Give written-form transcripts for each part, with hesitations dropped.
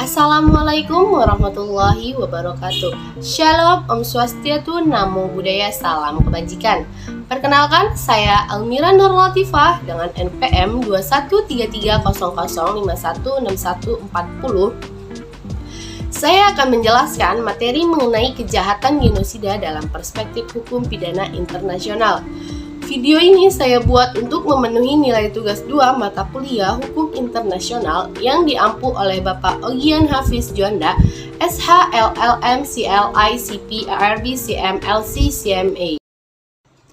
Assalamualaikum warahmatullahi wabarakatuh. Shalom, Om Swastiastu, Namo Buddhaya, Salam Kebajikan. Perkenalkan, saya Almira Nur Latifah dengan NPM 213300516140. Saya akan menjelaskan materi mengenai kejahatan genosida dalam perspektif hukum pidana internasional. Video ini saya buat untuk memenuhi nilai tugas 2 mata kuliah Hukum Internasional yang diampu oleh Bapak Ogian Hafiz Juanda, SH, LLM, CLI, CP, ARB, CM, LC, CMA.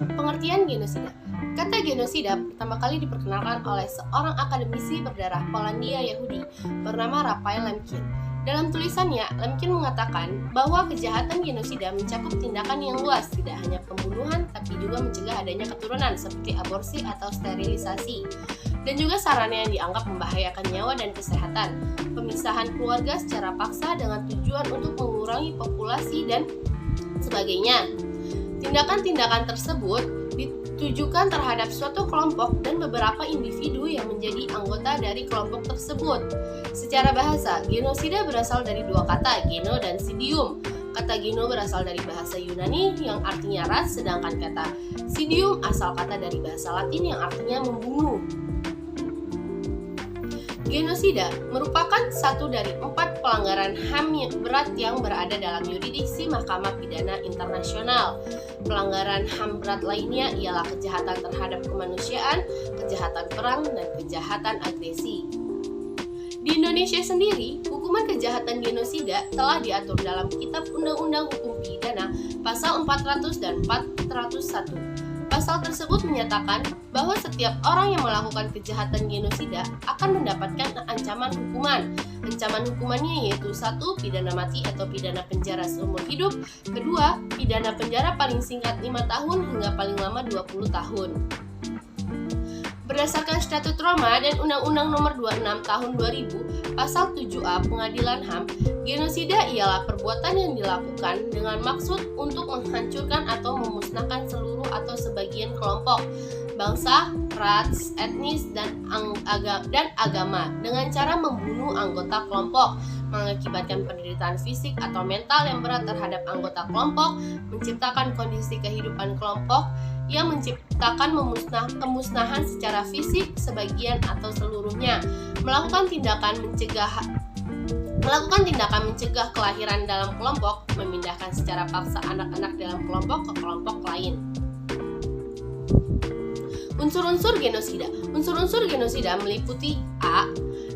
Pengertian genosida. Kata genosida pertama kali diperkenalkan oleh seorang akademisi berdarah Polandia Yahudi bernama Raphael Lemkin. Dalam tulisannya, Lemkin mengatakan bahwa kejahatan genosida mencakup tindakan yang luas, tidak hanya pembunuhan, tapi juga mencegah adanya keturunan seperti aborsi atau sterilisasi, dan juga sarana yang dianggap membahayakan nyawa dan kesehatan, pemisahan keluarga secara paksa dengan tujuan untuk mengurangi populasi, dan sebagainya. Tindakan-tindakan tersebut ditujukan terhadap suatu kelompok dan beberapa individu yang menjadi anggota dari kelompok tersebut. Secara bahasa, genosida berasal dari dua kata, geno dan sidium. Kata geno berasal dari bahasa Yunani yang artinya ras, sedangkan kata sidium asal kata dari bahasa Latin yang artinya membunuh. Genosida merupakan satu dari 4 pelanggaran HAM berat yang berada dalam yurisdiksi Mahkamah Pidana Internasional. Pelanggaran HAM berat lainnya ialah kejahatan terhadap kemanusiaan, kejahatan perang, dan kejahatan agresi. Di Indonesia sendiri, hukuman kejahatan genosida telah diatur dalam Kitab Undang-Undang Hukum Pidana Pasal 400 dan 401. Pasal tersebut menyatakan bahwa setiap orang yang melakukan kejahatan genosida akan mendapatkan ancaman hukuman. Ancaman hukumannya yaitu 1. Pidana mati atau pidana penjara seumur hidup. 2. Pidana penjara paling singkat 5 tahun hingga paling lama 20 tahun. Berdasarkan Statut Roma dan Undang-Undang Nomor 26 Tahun 2000, Pasal 7A Pengadilan HAM, genosida ialah perbuatan yang dilakukan dengan maksud untuk menghancurkan atau memusnahkan seluruh atau sebagian kelompok, bangsa, ras, etnis, dan agama dengan cara membunuh anggota kelompok, mengakibatkan penderitaan fisik atau mental yang berat terhadap anggota kelompok, menciptakan kondisi kehidupan kelompok yang menciptakan kemusnahan secara fisik sebagian atau seluruhnya, melakukan tindakan mencegah kelahiran dalam kelompok, memindahkan secara paksa anak-anak dalam kelompok ke kelompok lain. Unsur-unsur genosida. Unsur-unsur genosida meliputi A.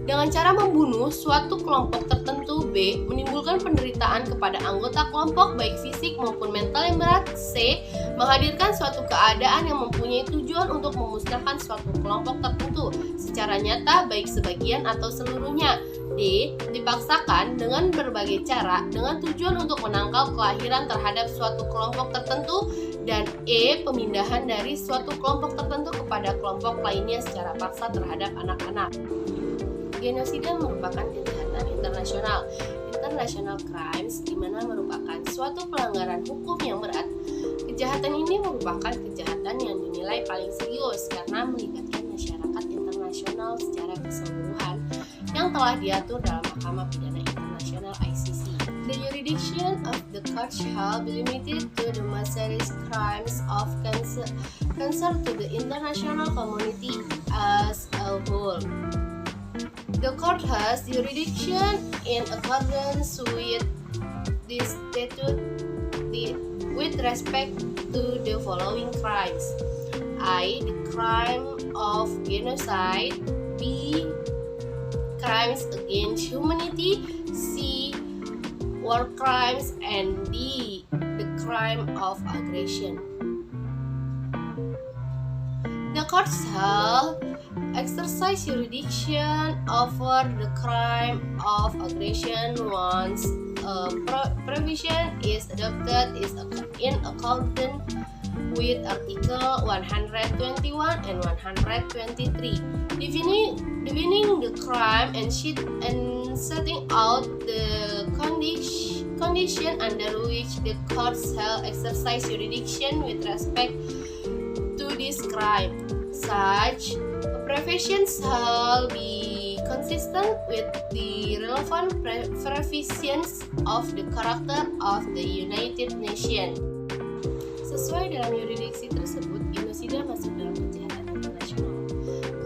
Dengan cara membunuh suatu kelompok tertentu. B. Menimbulkan penderitaan kepada anggota kelompok baik fisik maupun mental yang berat. C. Menghadirkan suatu keadaan yang mempunyai tujuan untuk memusnahkan suatu kelompok tertentu secara nyata baik sebagian atau seluruhnya. D. Dipaksakan dengan berbagai cara dengan tujuan untuk menangkal kelahiran terhadap suatu kelompok tertentu. Dan E. Pemindahan dari suatu kelompok tertentu kepada kelompok lainnya secara paksa terhadap anak-anak. Genosida merupakan kejahatan internasional, international crimes, di mana merupakan suatu pelanggaran hukum yang berat. Kejahatan ini merupakan kejahatan yang dinilai paling serius karena melibatkan masyarakat internasional secara keseluruhan yang telah diatur dalam Mahkamah Pidana Internasional (ICC). The jurisdiction of the court shall be limited to the most serious crimes of concern to the international community as a whole. The court has jurisdiction in accordance with this statute with respect to the following crimes: A. The crime of genocide. B. Crimes against humanity. C. War crimes. And D. The crime of aggression. The court shall exercise jurisdiction over the crime of aggression once a provision is adopted in accordance with Article 121 and 123, defining the crime and setting out the condition under which the court shall exercise jurisdiction with respect to this crime. Such a provision shall be consistent with the relevant provisions of the Charter of the United Nations. Sesuai dalam yurisdiksi tersebut, genosida masuk dalam kejahatan internasional.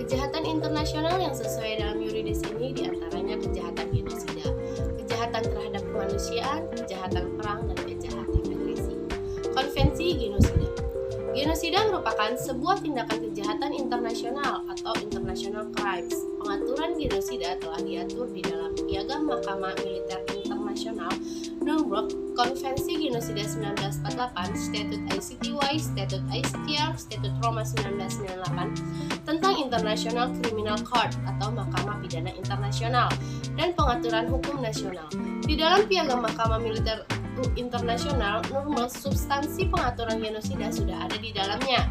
Kejahatan internasional yang sesuai dalam yuridis ini diantaranya kejahatan genosida, kejahatan terhadap kemanusiaan, kejahatan perang, dan kejahatan agresi. Konvensi Genosida. Genosida merupakan sebuah tindakan kejahatan internasional atau international crimes. Pengaturan genosida telah diatur di dalam Piagam Mahkamah Militer Internasional, Nuremberg, Konvensi Genosida 1948, Statut ICTY, Statut ICTR, Statut Roma 1998 tentang International Criminal Court atau Mahkamah Pidana Internasional, dan pengaturan hukum nasional. Di dalam Piagam Mahkamah Militer Internasional, Nuremberg, substansi pengaturan genosida sudah ada di dalamnya.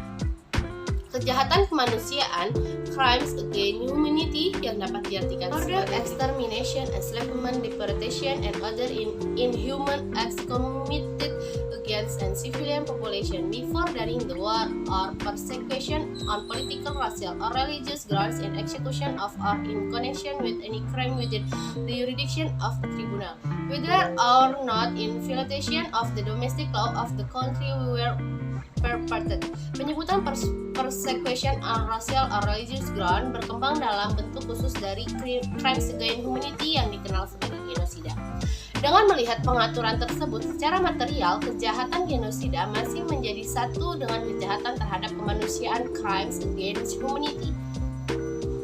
Kejahatan kemanusiaan, crimes against humanity, yang dapat diartikan sebagai extermination, enslavement, deportation, and other inhuman acts committed against a civilian population before, during the war, or persecution on political, racial, or religious grounds, and execution of or in connection with any crime within the jurisdiction of the tribunal, whether or not in violation of the domestic law of the country where perpetrated. Penyebutan persecution on racial or religious ground berkembang dalam bentuk khusus dari crimes against humanity yang dikenal sebagai genosida. Dengan melihat pengaturan tersebut secara material, kejahatan genosida masih menjadi satu dengan kejahatan terhadap kemanusiaan, crimes against humanity.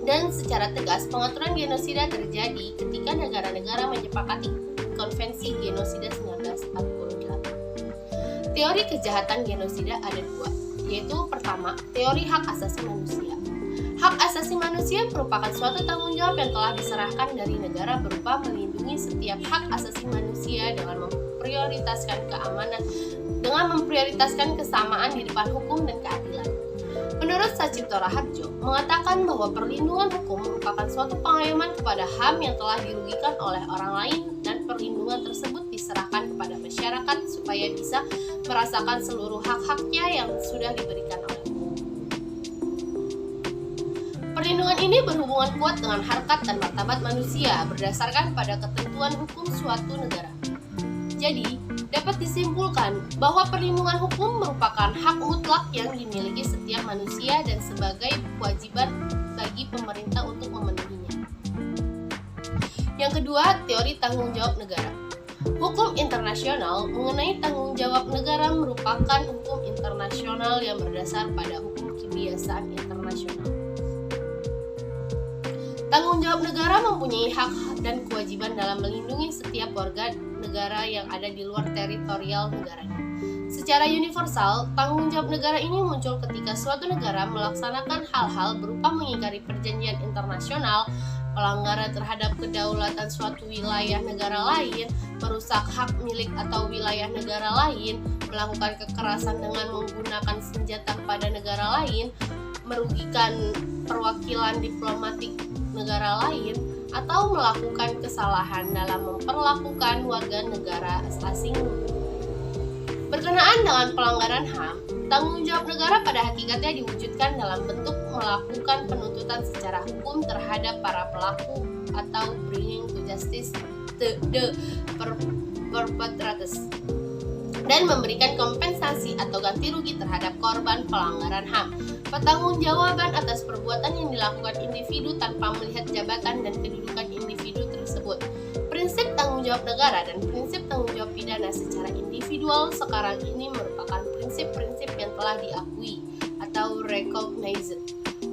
Dan secara tegas, pengaturan genosida terjadi ketika negara-negara menyepakati Konvensi Genosida 1948. Teori kejahatan genosida ada dua, yaitu pertama, teori hak asasi manusia. Hak asasi manusia merupakan suatu tanggung jawab yang telah diserahkan dari negara berupa melindungi setiap hak asasi manusia dengan memprioritaskan kesamaan di depan hukum dan keadilan. Menurut Sacipto Raharjo, mengatakan bahwa perlindungan hukum merupakan suatu pengayoman kepada HAM yang telah dirugikan oleh orang lain, dan perlindungan tersebut diserahkan kepada masyarakat supaya bisa merasakan seluruh hak-haknya yang sudah diberikan oleh hukum. Perlindungan ini berhubungan kuat dengan harkat dan martabat manusia berdasarkan pada ketentuan hukum suatu negara. Jadi, dapat disimpulkan bahwa perlindungan hukum merupakan hak mutlak yang dimiliki setiap manusia dan sebagai kewajiban bagi pemerintah untuk memenuhinya. Yang kedua, teori tanggung jawab negara. Hukum internasional mengenai tanggung jawab negara merupakan hukum internasional yang berdasar pada hukum kebiasaan internasional. Tanggung jawab negara mempunyai hak dan kewajiban dalam melindungi setiap warga negara yang ada di luar teritorial negaranya. Secara universal, tanggung jawab negara ini muncul ketika suatu negara melaksanakan hal-hal berupa mengingkari perjanjian internasional, pelanggaran terhadap kedaulatan suatu wilayah negara lain, merusak hak milik atau wilayah negara lain, melakukan kekerasan dengan menggunakan senjata pada negara lain, merugikan perwakilan diplomatik negara lain, atau melakukan kesalahan dalam memperlakukan warga negara asing. Berkenaan dengan pelanggaran HAM, tanggung jawab negara pada hakikatnya diwujudkan dalam bentuk melakukan penuntutan secara hukum terhadap para pelaku atau bringing to justice the perpetrators, dan memberikan kompensasi atau ganti rugi terhadap korban pelanggaran HAM. Pertanggungjawaban atas perbuatan yang dilakukan individu tanpa melihat jabatan dan kedudukan individu tersebut. Prinsip tanggung jawab negara dan prinsip tanggung jawab pidana secara individual sekarang ini merupakan prinsip-prinsip yang telah diakui atau recognized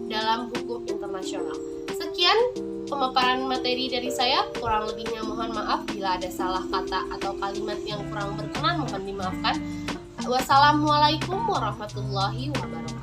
dalam hukum internasional. Sekian pemaparan materi dari saya, kurang lebihnya mohon maaf bila ada salah kata atau kalimat yang kurang berkenan, mohon dimaafkan. Wassalamualaikum warahmatullahi wabarakatuh.